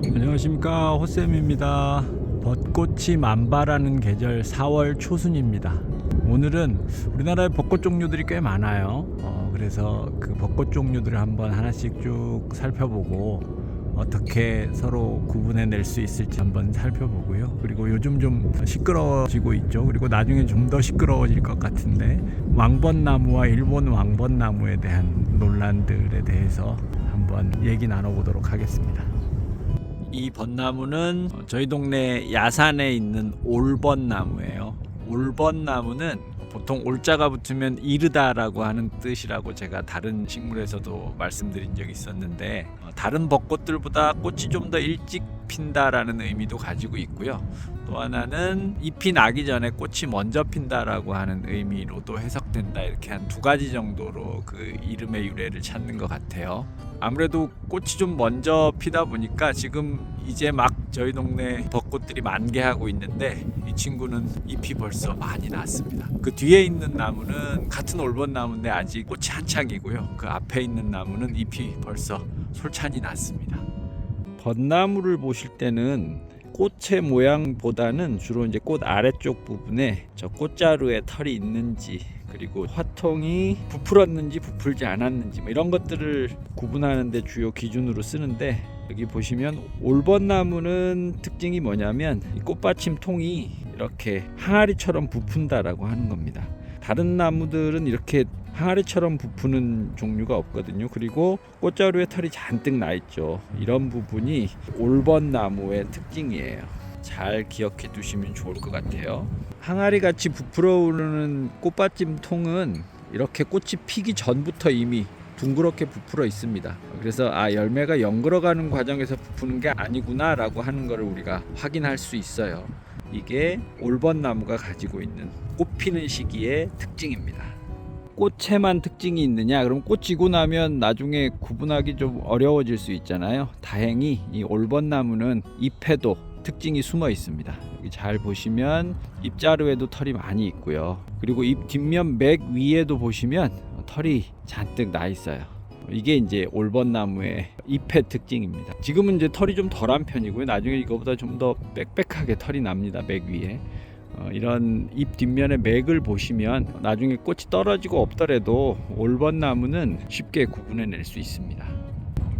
안녕하십니까, 호쌤입니다. 벚꽃이 만발하는 계절 4월 초순입니다. 오늘은 우리나라에 벚꽃 종류들이 꽤 많아요. 그래서 그 벚꽃 종류들을 한번 하나씩 쭉 살펴보고 어떻게 서로 구분해낼 수 있을지 한번 살펴보고요. 그리고 요즘 좀 시끄러워지고 있죠. 그리고 나중에 좀 더 시끄러워질 것 같은데, 왕벚나무와 일본 왕벚나무에 대한 논란들에 대해서 한번 얘기 나눠보도록 하겠습니다. 이 벚나무는 저희 동네 야산에 있는 올벚나무예요. 올벚나무는 보통 올자가 붙으면 이르다라고 하는 뜻이라고 제가 다른 식물에서도 말씀드린 적이 있었는데, 다른 벚꽃들보다 꽃이 좀 더 일찍 핀다라는 의미도 가지고 있고요. 또 하나는 잎이 나기 전에 꽃이 먼저 핀다라고 하는 의미로도 해석된다. 이렇게 한 두 가지 정도로 그 이름의 유래를 찾는 것 같아요. 아무래도 꽃이 좀 먼저 피다 보니까 지금 이제 막 저희 동네 벚꽃들이 만개하고 있는데, 이 친구는 잎이 벌써 많이 났습니다. 그 뒤에 있는 나무는 같은 올벚나무인데 아직 꽃이 한창이고요. 그 앞에 있는 나무는 잎이 벌써 솔찬히 났습니다. 벚나무를 보실 때는 꽃의 모양보다는 주로 이제 꽃 아래쪽 부분에 저 꽃자루에 털이 있는지, 그리고 화통이 부풀었는지 부풀지 않았는지 이런 것들을 구분하는 데 주요 기준으로 쓰는데, 여기 보시면 올벚나무는 특징이 뭐냐면 이 꽃받침 통이 이렇게 항아리처럼 부푼다라고 하는 겁니다. 다른 나무들은 이렇게 항아리처럼 부푸는 종류가 없거든요. 그리고 꽃자루에 털이 잔뜩 나 있죠. 이런 부분이 올벚나무의 특징이에요. 잘 기억해 두시면 좋을 것 같아요. 항아리 같이 부풀어 오르는 꽃받침 통은 이렇게 꽃이 피기 전부터 이미 둥그렇게 부풀어 있습니다. 그래서 열매가 연글어가는 과정에서 부푸는 게 아니구나 라고 하는 것을 우리가 확인할 수 있어요. 이게 올벚나무가 가지고 있는 꽃 피는 시기의 특징입니다. 꽃에만 특징이 있느냐? 그럼 꽃 지고 나면 나중에 구분하기 좀 어려워질 수 있잖아요. 다행히 이 올벚나무는 잎에도 특징이 숨어 있습니다. 여기 잘 보시면 잎자루에도 털이 많이 있고요. 그리고 잎 뒷면 맥 위에도 보시면 털이 잔뜩 나 있어요. 이게 이제 올벚나무의 잎의 특징입니다. 지금은 이제 털이 좀 덜한 편이고요. 나중에 이거보다 좀 더 빽빽하게 털이 납니다. 맥 위에. 이런 잎 뒷면의 맥을 보시면 나중에 꽃이 떨어지고 없더라도 올벚나무는 쉽게 구분해낼 수 있습니다.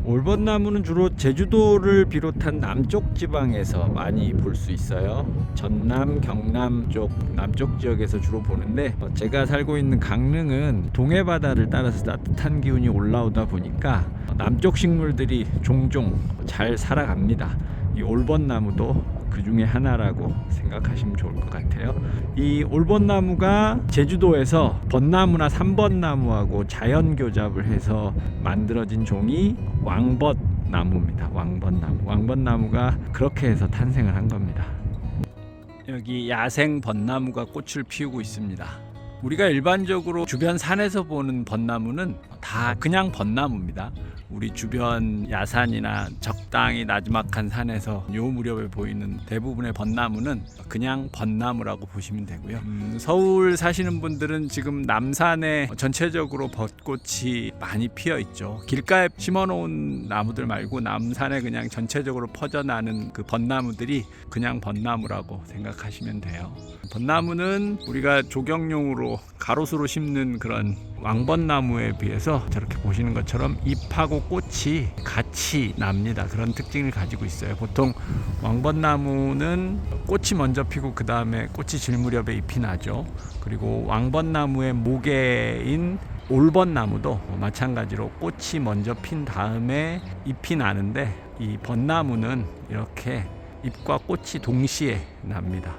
올벚나무는 주로 제주도를 비롯한 남쪽 지방에서 많이 볼 수 있어요. 전남, 경남 쪽 남쪽 지역에서 주로 보는데, 제가 살고 있는 강릉은 동해바다를 따라서 따뜻한 기운이 올라오다 보니까 남쪽 식물들이 종종 잘 살아갑니다. 이 올벚나무도 그 중에 하나라고 생각하시면 좋을 것 같아요. 이 올벚나무가 제주도에서 벚나무나 삼벚나무하고 자연 교잡을 해서 만들어진 종이 왕벚나무입니다. 왕벚나무가 그렇게 해서 탄생을 한 겁니다. 여기 야생 벚나무가 꽃을 피우고 있습니다. 우리가 일반적으로 주변 산에서 보는 벚나무는 다 그냥 벚나무입니다. 우리 주변 야산이나 적당히 나지막한 산에서 요 무렵에 보이는 대부분의 벚나무는 그냥 벚나무라고 보시면 되고요. 서울 사시는 분들은 지금 남산에 전체적으로 벚꽃이 많이 피어 있죠. 길가에 심어놓은 나무들 말고 남산에 그냥 전체적으로 퍼져나는 그 벚나무들이 그냥 벚나무라고 생각하시면 돼요. 벚나무는 우리가 조경용으로 가로수로 심는 그런 왕벚나무에 비해서 저렇게 보시는 것처럼 잎하고 꽃이 같이 납니다. 그런 특징을 가지고 있어요. 보통 왕벚나무는 꽃이 먼저 피고 그 다음에 꽃이 질 무렵에 잎이 나죠. 그리고 왕벚나무의 모계인 올벚나무도 마찬가지로 꽃이 먼저 핀 다음에 잎이 나는데, 이 벚나무는 이렇게 잎과 꽃이 동시에 납니다.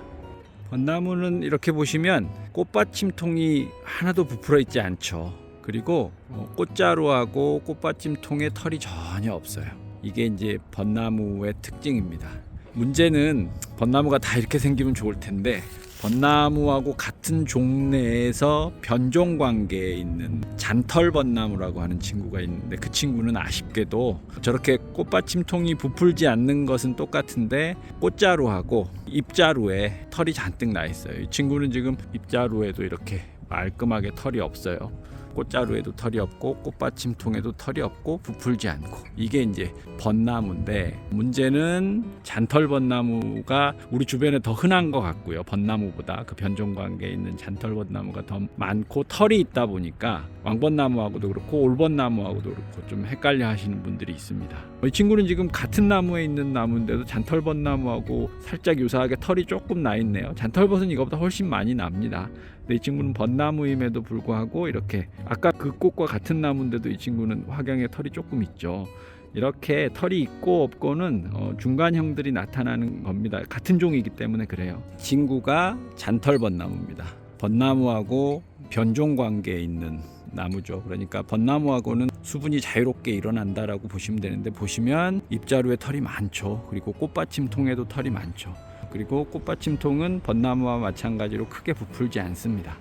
벚나무는 이렇게 보시면 꽃받침통이 하나도 부풀어 있지 않죠. 그리고 꽃자루하고 꽃받침통에 털이 전혀 없어요. 이게 이제 벚나무의 특징입니다. 문제는 벚나무가 다 이렇게 생기면 좋을 텐데, 벚나무하고 같은 종내에서 변종 관계에 있는 잔털벚나무라고 하는 친구가 있는데, 그 친구는 아쉽게도 저렇게 꽃받침통이 부풀지 않는 것은 똑같은데 꽃자루하고 잎자루에 털이 잔뜩 나 있어요. 이 친구는 지금 잎자루에도 이렇게 말끔하게 털이 없어요. 꽃자루에도 털이 없고 꽃받침통에도 털이 없고 부풀지 않고, 이게 이제 벚나무인데, 문제는 잔털벚나무가 우리 주변에 더 흔한 것 같고요. 벚나무보다 그 변종관계에 있는 잔털벚나무가 더 많고 털이 있다 보니까 왕벚나무하고도 그렇고 올벚나무하고도 그렇고 좀 헷갈려 하시는 분들이 있습니다. 이 친구는 지금 같은 나무에 있는 나무인데도 잔털벚나무하고 살짝 유사하게 털이 조금 나 있네요. 잔털벗은 이거보다 훨씬 많이 납니다. 근데 이 친구는 벚나무임에도 불구하고 이렇게 아까 그 꽃과 같은 나무인데도 이 친구는 화경에 털이 조금 있죠. 이렇게 털이 있고 없고는 중간형들이 나타나는 겁니다. 같은 종이기 때문에 그래요. 이 친구가 잔털벚나무입니다. 벚나무하고 변종 관계에 있는 나무죠. 그러니까 벚나무하고는 수분이 자유롭게 일어난다라고 보시면 되는데, 보시면 잎자루에 털이 많죠. 그리고 꽃받침통에도 털이 많죠. 그리고 꽃받침통은 벚나무와 마찬가지로 크게 부풀지 않습니다.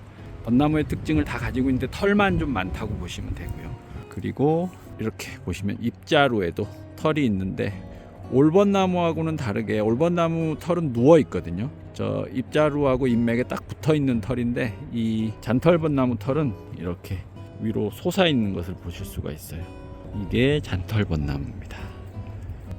벚나무의 특징을 다 가지고 있는데 털만 좀 많다고 보시면 되고요. 그리고 이렇게 보시면 잎자루에도 털이 있는데, 올벚나무하고는 다르게 올벚나무 털은 누워 있거든요. 저 잎자루하고 잎맥에 딱 붙어 있는 털인데, 이 잔털벚나무 털은 이렇게 위로 솟아 있는 것을 보실 수가 있어요. 이게 잔털벚나무입니다.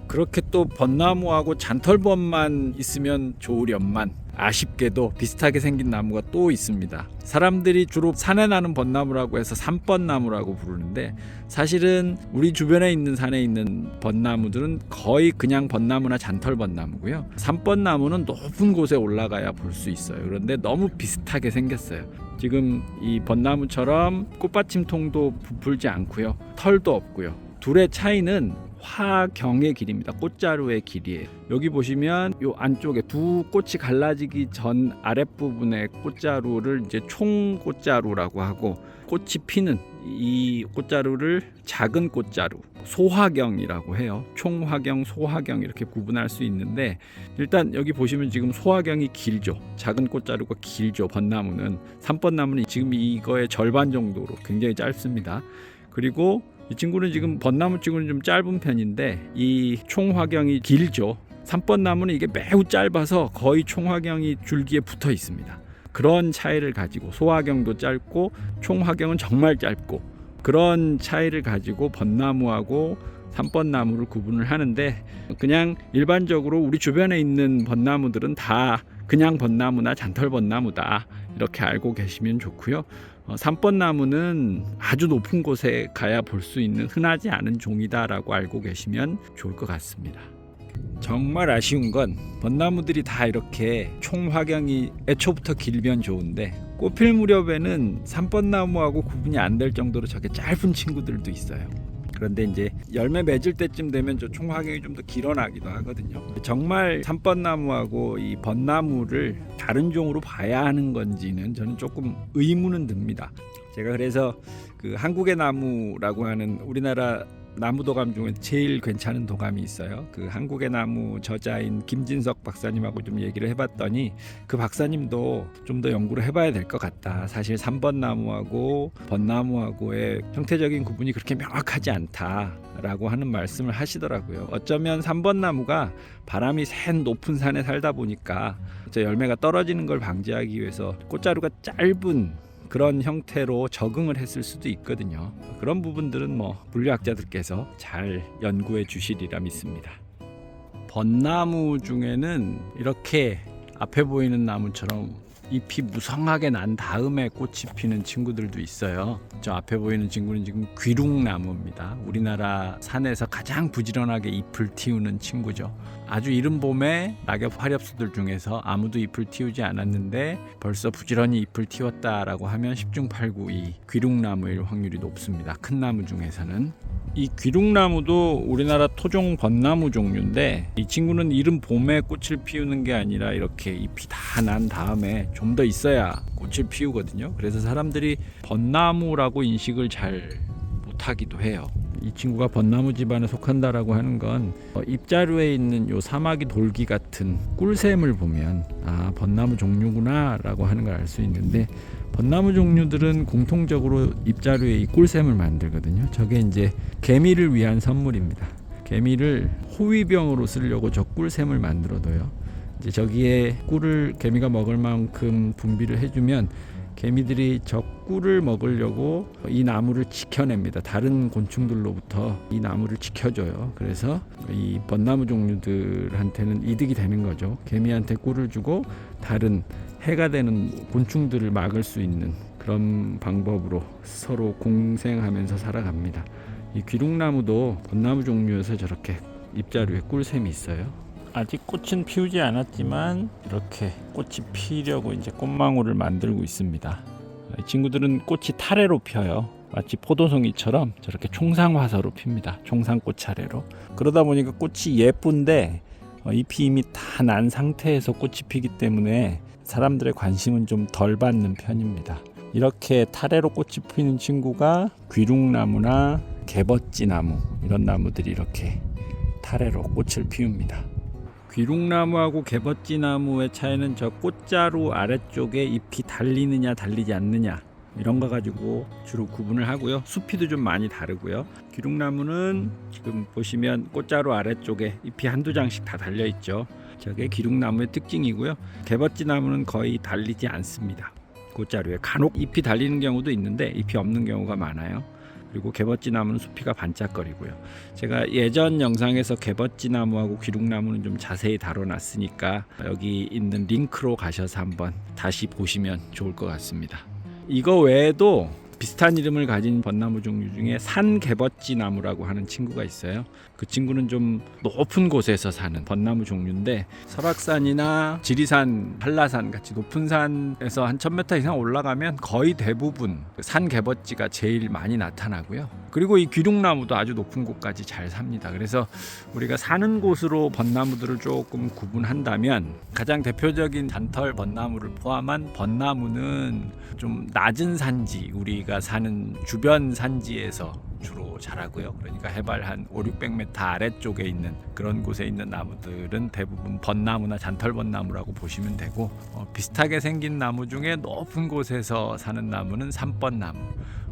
그렇게 또 벚나무하고 잔털벗만 있으면 좋으련만, 아쉽게도 비슷하게 생긴 나무가 또 있습니다. 사람들이 주로 산에 나는 벚나무라고 해서 산벚나무라고 부르는데, 사실은 우리 주변에 있는 산에 있는 벚나무들은 거의 그냥 벚나무나 잔털벚나무고요. 산벚나무는 높은 곳에 올라가야 볼 수 있어요. 그런데 너무 비슷하게 생겼어요. 지금 이 벚나무처럼 꽃받침통도 부풀지 않고요, 털도 없고요. 둘의 차이는 화경의 길입니다. 꽃자루의 길이에요. 여기 보시면 요 안쪽에 두 꽃이 갈라지기 전 아랫부분의 꽃자루를 이제 총꽃자루라고 하고, 꽃이 피는 이 꽃자루를 작은 꽃자루, 소화경이라고 해요. 총화경, 소화경 이렇게 구분할 수 있는데, 일단 여기 보시면 지금 소화경이 길죠. 작은 꽃자루가 길죠. 벚나무는, 산벚나무는 지금 이거의 절반 정도로 굉장히 짧습니다. 그리고 이 친구는 지금 벚나무 치고는 좀 짧은 편인데, 이 총화경이 길죠. 산벚나무는 이게 매우 짧아서 거의 총화경이 줄기에 붙어 있습니다. 그런 차이를 가지고, 소화경도 짧고 총화경은 정말 짧고, 그런 차이를 가지고 벚나무하고 산벚나무를 구분을 하는데, 그냥 일반적으로 우리 주변에 있는 벚나무들은 다 그냥 벚나무나 잔털벚나무다, 이렇게 알고 계시면 좋고요. 산벚나무는 아주 높은 곳에 가야 볼 수 있는 흔하지 않은 종이다라고 알고 계시면 좋을 것 같습니다. 정말 아쉬운 건 벚나무들이 다 이렇게 총화경이 애초부터 길면 좋은데, 꽃필 무렵에는 산벚나무하고 구분이 안 될 정도로 저게 짧은 친구들도 있어요. 그런데 이제 열매 맺을 때쯤 되면 저 총화경이 좀 더 길어나기도 하거든요. 정말 산벚나무하고 이 벚나무를 다른 종으로 봐야 하는 건지는 저는 조금 의문은 듭니다. 제가 그래서 그 한국의 나무라고 하는 우리나라 나무 도감 중에 제일 괜찮은 도감이 있어요. 그 한국의 나무 저자인 김진석 박사님하고 좀 얘기를 해봤더니, 그 박사님도 좀 더 연구를 해봐야 될 것 같다. 사실 산벚나무하고 벚나무하고의 형태적인 구분이 그렇게 명확하지 않다라고 하는 말씀을 하시더라고요. 어쩌면 산벚나무가 바람이 센 높은 산에 살다 보니까 저 열매가 떨어지는 걸 방지하기 위해서 꽃자루가 짧은 그런 형태로 적응을 했을 수도 있거든요. 그런 부분들은 물리학자들께서 잘 연구해 주시리라 믿습니다. 벚나무 중에는 이렇게 앞에 보이는 나무처럼 잎이 무성하게 난 다음에 꽃이 피는 친구들도 있어요. 저 앞에 보이는 친구는 지금 귀룩나무입니다. 우리나라 산에서 가장 부지런하게 잎을 틔우는 친구죠. 아주 이른 봄에 낙엽 화렵수들 중에서 아무도 잎을 틔우지 않았는데 벌써 부지런히 잎을 틔웠다라고 하면 10중 8구 이 귀룩나무일 확률이 높습니다. 큰 나무 중에서는. 이 귀룩나무도 우리나라 토종 벚나무 종류인데, 이 친구는 이른 봄에 꽃을 피우는 게 아니라 이렇게 잎이 다 난 다음에 좀 더 있어야 꽃을 피우거든요. 그래서 사람들이 벚나무라고 인식을 잘 못하기도 해요. 이 친구가 벚나무 집안에 속한다라고 하는 건 잎자루에 있는 요 사마귀 돌기 같은 꿀샘을 보면 벚나무 종류구나 라고 하는 걸 알 수 있는데, 벚나무 종류들은 공통적으로 잎자루에 이 꿀샘을 만들거든요. 저게 이제 개미를 위한 선물입니다. 개미를 호위병으로 쓰려고 저 꿀샘을 만들어둬요. 이제 저기에 꿀을 개미가 먹을 만큼 분비를 해주면 개미들이 저 꿀을 먹으려고 이 나무를 지켜냅니다. 다른 곤충들로부터 이 나무를 지켜줘요. 그래서 이 벚나무 종류들한테는 이득이 되는 거죠. 개미한테 꿀을 주고 다른 해가 되는 곤충들을 막을 수 있는 그런 방법으로 서로 공생하면서 살아갑니다. 이 귀룩나무도 벚나무 종류여서 저렇게 잎자루에 꿀샘이 있어요. 아직 꽃은 피우지 않았지만 이렇게 꽃이 피려고 이제 꽃망울을 만들고 있습니다. 이 친구들은 꽃이 타래로 펴요. 마치 포도송이처럼 저렇게 총상화사로 핍니다. 총상꽃 차례로. 그러다 보니까 꽃이 예쁜데 잎이 이미 다 난 상태에서 꽃이 피기 때문에 사람들의 관심은 좀 덜 받는 편입니다. 이렇게 타래로 꽃이 피는 친구가 귀룩나무나 개벗지나무 이런 나무들이 이렇게 타래로 꽃을 피웁니다. 귀룩나무하고 개벗지나무의 차이는 저 꽃자루 아래쪽에 잎이 달리느냐 달리지 않느냐 이런 거 가지고 주로 구분을 하고요. 수피도 좀 많이 다르고요. 귀룩나무는 지금 보시면 꽃자루 아래쪽에 잎이 한두 장씩 다 달려 있죠. 저게 귀룩나무의 특징이고요. 개벗지나무는 거의 달리지 않습니다. 꽃자루에 간혹 잎이 달리는 경우도 있는데 잎이 없는 경우가 많아요. 그리고 개벗지나무는 수피가 반짝거리고요. 제가 예전 영상에서 개벗지나무하고 귀룩나무는 좀 자세히 다뤄놨으니까 여기 있는 링크로 가셔서 한번 다시 보시면 좋을 것 같습니다. 이거 외에도 비슷한 이름을 가진 벚나무 종류 중에 산개벗지나무라고 하는 친구가 있어요. 그 친구는 좀 높은 곳에서 사는 벚나무 종류인데 설악산이나 지리산, 한라산 같이 높은 산에서 한 1000m 이상 올라가면 거의 대부분 산개벗지가 제일 많이 나타나고요. 그리고 이 귀룩나무도 아주 높은 곳까지 잘 삽니다. 그래서 우리가 사는 곳으로 벚나무들을 조금 구분한다면 가장 대표적인 잔털 벚나무를 포함한 벚나무는 좀 낮은 산지, 우리가 사는 주변 산지에서 주로 자라고요. 그러니까 해발 한 500-600m 아래쪽에 있는 그런 곳에 있는 나무들은 대부분 벚나무나 잔털벚나무라고 보시면 되고, 비슷하게 생긴 나무 중에 높은 곳에서 사는 나무는 산벚나무,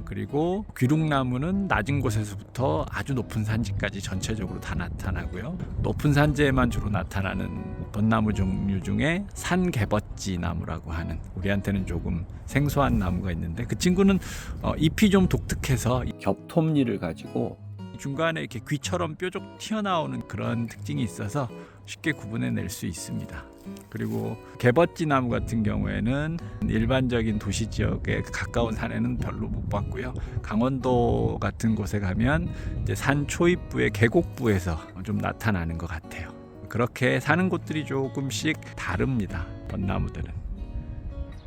그리고 귀룩나무는 낮은 곳에서부터 아주 높은 산지까지 전체적으로 다 나타나고요. 높은 산지에만 주로 나타나는 벚나무 종류 중에 산개벗지나무라고 하는, 우리한테는 조금 생소한 나무가 있는데 그 친구는 잎이 좀 독특해서 겹톱니를 가지고 중간에 이렇게 귀처럼 뾰족 튀어나오는 그런 특징이 있어서 쉽게 구분해낼 수 있습니다. 그리고 개벗지나무 같은 경우에는 일반적인 도시 지역에 가까운 산에는 별로 못 봤고요. 강원도 같은 곳에 가면 이제 산 초입부의 계곡부에서 좀 나타나는 것 같아요. 그렇게 사는 곳들이 조금씩 다릅니다. 벚나무들은.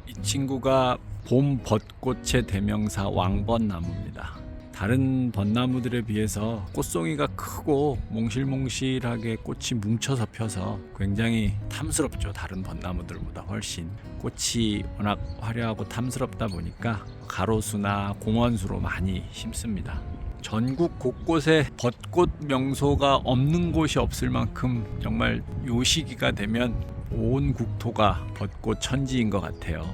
이 친구가 봄 벚꽃의 대명사 왕벚나무입니다. 다른 벚나무들에 비해서 꽃송이가 크고 몽실몽실하게 꽃이 뭉쳐서 펴서 굉장히 탐스럽죠. 다른 벚나무들보다 훨씬. 꽃이 워낙 화려하고 탐스럽다 보니까 가로수나 공원수로 많이 심습니다. 전국 곳곳에 벚꽃 명소가 없는 곳이 없을 만큼 정말 요 시기가 되면 온 국토가 벚꽃 천지인 것 같아요.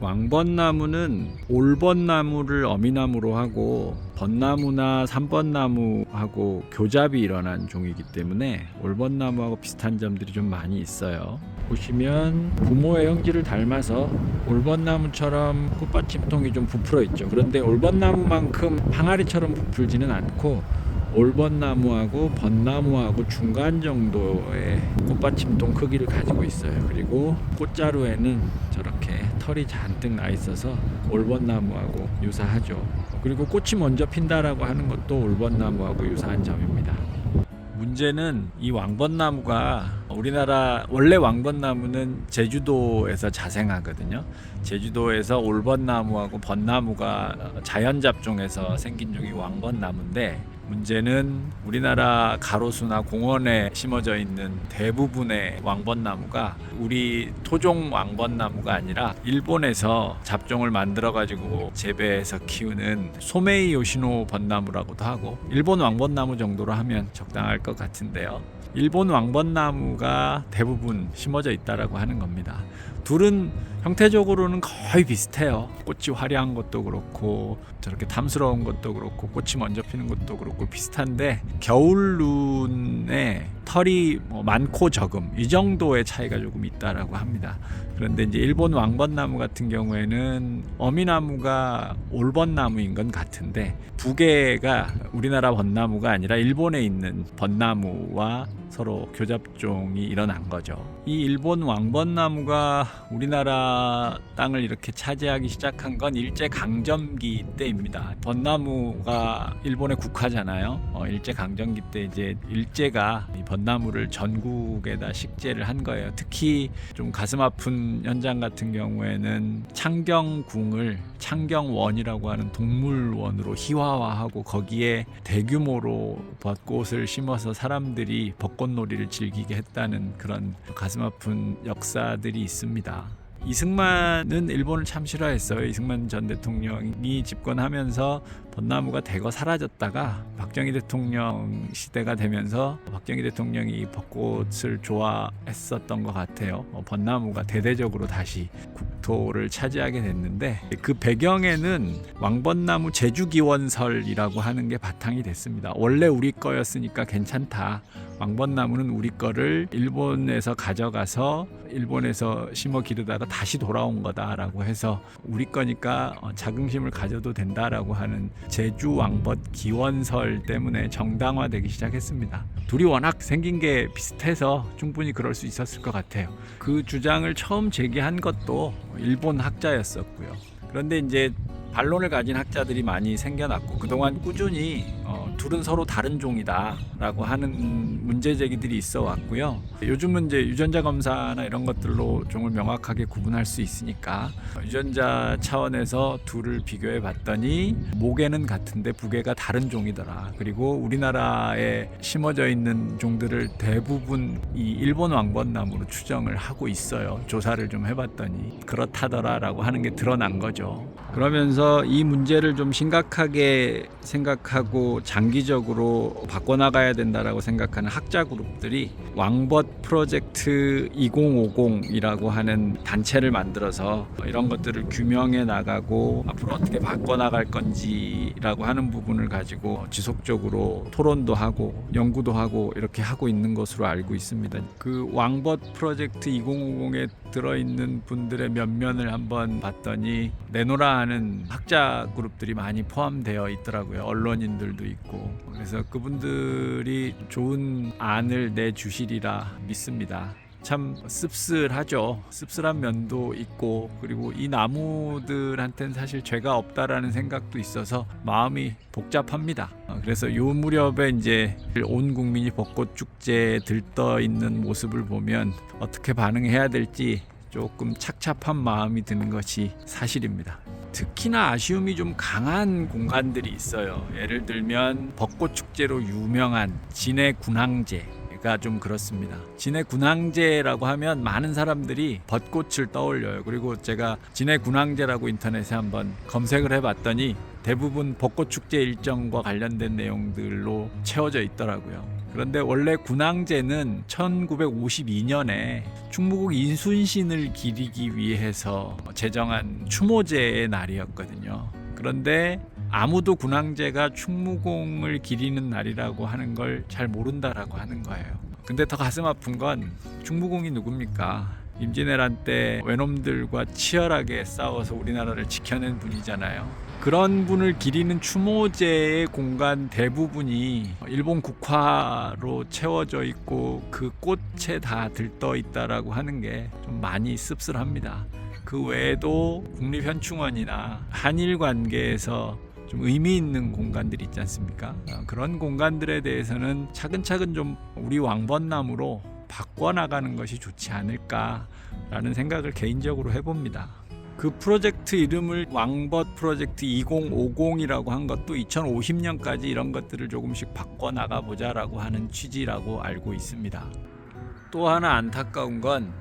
왕벚나무는 올벚나무를 어미나무로 하고 벚나무나 산벚나무하고 교잡이 일어난 종이기 때문에 올벚나무하고 비슷한 점들이 좀 많이 있어요. 보시면 부모의 형질을 닮아서 올벚나무처럼 꽃받침통이 좀 부풀어 있죠. 그런데 올벚나무만큼 항아리처럼 부풀지는 않고 올벚나무하고 벚나무하고 중간 정도의 꽃받침통 크기를 가지고 있어요. 그리고 꽃자루에는 저렇게 털이 잔뜩 나 있어서 올벚나무하고 유사하죠. 그리고 꽃이 먼저 핀다라고 하는 것도 올벚나무하고 유사한 점입니다. 문제는 이 왕벚나무가, 우리나라 원래 왕벚나무는 제주도에서 자생하거든요. 제주도에서 올벚나무하고 벚나무가 자연잡종에서 생긴 종이 왕벚나무인데, 문제는 우리나라 가로수나 공원에 심어져 있는 대부분의 왕벚나무가 우리 토종 왕벚나무가 아니라 일본에서 잡종을 만들어 가지고 재배해서 키우는 소메이 요시노 벚나무라고도 하고, 일본 왕벚나무 정도로 하면 적당할 것 같은데요. 일본 왕벚나무가 대부분 심어져 있다라고 하는 겁니다. 둘은 형태적으로는 거의 비슷해요. 꽃이 화려한 것도 그렇고 저렇게 탐스러운 것도 그렇고 꽃이 먼저 피는 것도 그렇고 비슷한데, 겨울 눈에 털이 많고 적음 이 정도의 차이가 조금 있다라고 합니다. 그런데 이제 일본 왕벚나무 같은 경우에는 어미나무가 올벚나무인 건 같은데 두 개가 우리나라 벚나무가 아니라 일본에 있는 벚나무와 서로 교잡종이 일어난 거죠. 이 일본 왕벚나무가 우리나라 땅을 이렇게 차지하기 시작한 건 일제강점기 때입니다. 벚나무가 일본의 국화잖아요. 일제강점기 때 이제 일제가 이 벚나무를 전국에다 식재를 한 거예요. 특히 좀 가슴 아픈 현장 같은 경우에는 창경궁을 창경원이라고 하는 동물원으로 희화화하고 거기에 대규모로 벚꽃을 심어서 사람들이 벚꽃놀이를 즐기게 했다는 그런 가슴 아픈 역사들이 있습니다. 이승만은 일본을 참 싫어했어요. 이승만 전 대통령이 집권하면서 벚나무가 대거 사라졌다가 박정희 대통령 시대가 되면서 박정희 대통령이 벚꽃을 좋아했었던 것 같아요. 벚나무가 대대적으로 다시 국토를 차지하게 됐는데 그 배경에는 왕벚나무 제주기원설이라고 하는 게 바탕이 됐습니다. 원래 우리 거였으니까 괜찮다. 왕벚나무는 우리 거를 일본에서 가져가서 일본에서 심어 기르다가 다시 돌아온 거다라고 해서 우리 거니까 자긍심을 가져도 된다라고 하는 제주 왕벚 기원설 때문에 정당화되기 시작했습니다. 둘이 워낙 생긴 게 비슷해서 충분히 그럴 수 있었을 것 같아요. 그 주장을 처음 제기한 것도 일본 학자였었고요. 그런데 이제 반론을 가진 학자들이 많이 생겨났고 그동안 꾸준히 둘은 서로 다른 종이다 라고 하는 문제 제기들이 있어 왔고요. 요즘은 이제 유전자 검사나 이런 것들로 종을 명확하게 구분할 수 있으니까 유전자 차원에서 둘을 비교해 봤더니 목에는 같은데 부계가 다른 종이더라. 그리고 우리나라에 심어져 있는 종들을 대부분 이 일본 왕벚나무로 추정을 하고 있어요. 조사를 좀 해봤더니 그렇다더라 라고 하는 게 드러난 거죠. 그러면서 이 문제를 좀 심각하게 생각하고 장기적으로 바꿔나가야 된다라고 생각하는 학자 그룹들이 왕벗 프로젝트 2050이라고 하는 단체를 만들어서 이런 것들을 규명해 나가고 앞으로 어떻게 바꿔나갈 건지라고 하는 부분을 가지고 지속적으로 토론도 하고 연구도 하고 이렇게 하고 있는 것으로 알고 있습니다. 그 왕벗 프로젝트 2050에 들어있는 분들의 면면을 한번 봤더니 내노라 하는 학자 그룹들이 많이 포함되어 있더라고요. 언론인들도 있고. 그래서 그분들이 좋은 안을 내주시리라 믿습니다. 참 씁쓸하죠. 씁쓸한 면도 있고 그리고 이 나무들한테는 사실 죄가 없다라는 생각도 있어서 마음이 복잡합니다. 그래서 요 무렵에 이제 온 국민이 벚꽃 축제에 들떠 있는 모습을 보면 어떻게 반응해야 될지 조금 착잡한 마음이 드는 것이 사실입니다. 특히나 아쉬움이 좀 강한 공간들이 있어요. 예를 들면 벚꽃 축제로 유명한 진해 군항제가 좀 그렇습니다. 진해 군항제라고 하면 많은 사람들이 벚꽃을 떠올려요. 그리고 제가 진해 군항제라고 인터넷에 한번 검색을 해봤더니 대부분 벚꽃 축제 일정과 관련된 내용들로 채워져 있더라고요. 그런데 원래 군항제는 1952년에 충무국 인순신을 기리기 위해서 제정한 추모제의 날이었거든요. 그런데 아무도 군항제가 충무공을 기리는 날이라고 하는 걸 잘 모른다라고 하는 거예요. 근데 더 가슴 아픈 건 충무공이 누굽니까? 임진왜란 때 외놈들과 치열하게 싸워서 우리나라를 지켜낸 분이잖아요. 그런 분을 기리는 추모제의 공간 대부분이 일본 국화로 채워져 있고 그 꽃에 다 들떠 있다라고 하는 게 좀 많이 씁쓸합니다. 그 외에도 국립현충원이나 한일 관계에서 좀 의미 있는 공간들이 있지 않습니까? 그런 공간들에 대해서는 차근차근 좀 우리 왕벚나무로 바꿔나가는 것이 좋지 않을까라는 생각을 개인적으로 해봅니다. 그 프로젝트 이름을 왕벗 프로젝트 2050이라고 한 것도 2050년까지 이런 것들을 조금씩 바꿔나가 보자라고 하는 취지라고 알고 있습니다. 또 하나 안타까운 건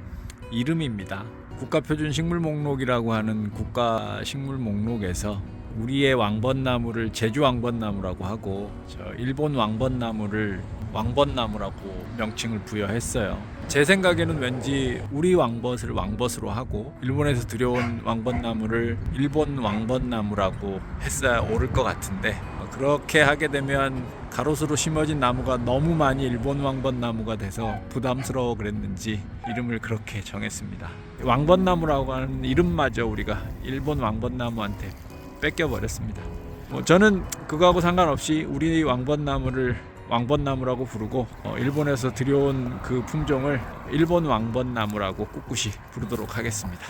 이름입니다. 국가표준식물 목록이라고 하는 국가식물 목록에서 우리의 왕벚나무를 제주 왕벚나무라고 하고 일본 왕벚나무를 왕벚나무라고 명칭을 부여했어요. 제 생각에는 왠지 우리 왕벗을 왕벗으로 하고 일본에서 들여온 왕벚나무를 일본 왕벚나무라고 했어야 옳을 것 같은데 그렇게 하게 되면 가로수로 심어진 나무가 너무 많이 일본 왕벚나무가 돼서 부담스러워 그랬는지 이름을 그렇게 정했습니다. 왕벚나무라고 하는 이름마저 우리가 일본 왕벚나무한테 뺏겨버렸습니다. 저는 그거하고 상관없이 우리 왕벚나무를 왕벚나무라고 부르고 일본에서 들여온 그 품종을 일본 왕벚나무라고 꿋꿋이 부르도록 하겠습니다.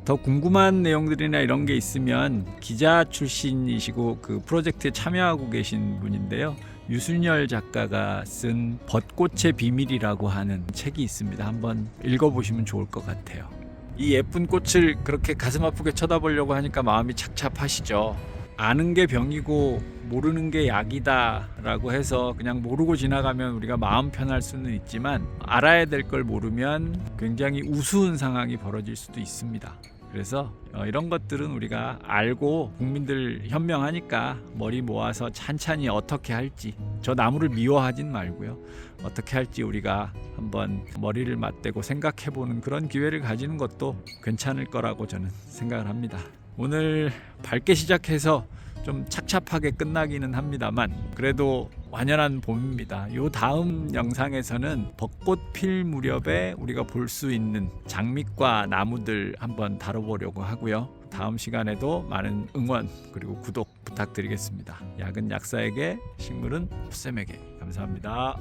더 궁금한 내용들이나 이런 게 있으면 기자 출신이시고 그 프로젝트에 참여하고 계신 분인데요. 유순열 작가가 쓴 벚꽃의 비밀이라고 하는 책이 있습니다. 한번 읽어보시면 좋을 것 같아요. 이 예쁜 꽃을 그렇게 가슴 아프게 쳐다보려고 하니까 마음이 착잡하시죠. 아는 게 병이고 모르는 게 약이다 라고 해서 그냥 모르고 지나가면 우리가 마음 편할 수는 있지만 알아야 될 걸 모르면 굉장히 우스운 상황이 벌어질 수도 있습니다. 그래서 이런 것들은 우리가 알고 국민들 현명하니까 머리 모아서 찬찬히 어떻게 할지, 저 나무를 미워하진 말고요, 어떻게 할지 우리가 한번 머리를 맞대고 생각해보는 그런 기회를 가지는 것도 괜찮을 거라고 저는 생각을 합니다. 오늘 밝게 시작해서 좀 착잡하게 끝나기는 합니다만 그래도 완연한 봄입니다. 요 다음 영상에서는 벚꽃 필 무렵에 우리가 볼 수 있는 장미과 나무들 한번 다뤄보려고 하고요. 다음 시간에도 많은 응원 그리고 구독 부탁드리겠습니다. 약은 약사에게, 식물은 풋쌤에게. 감사합니다.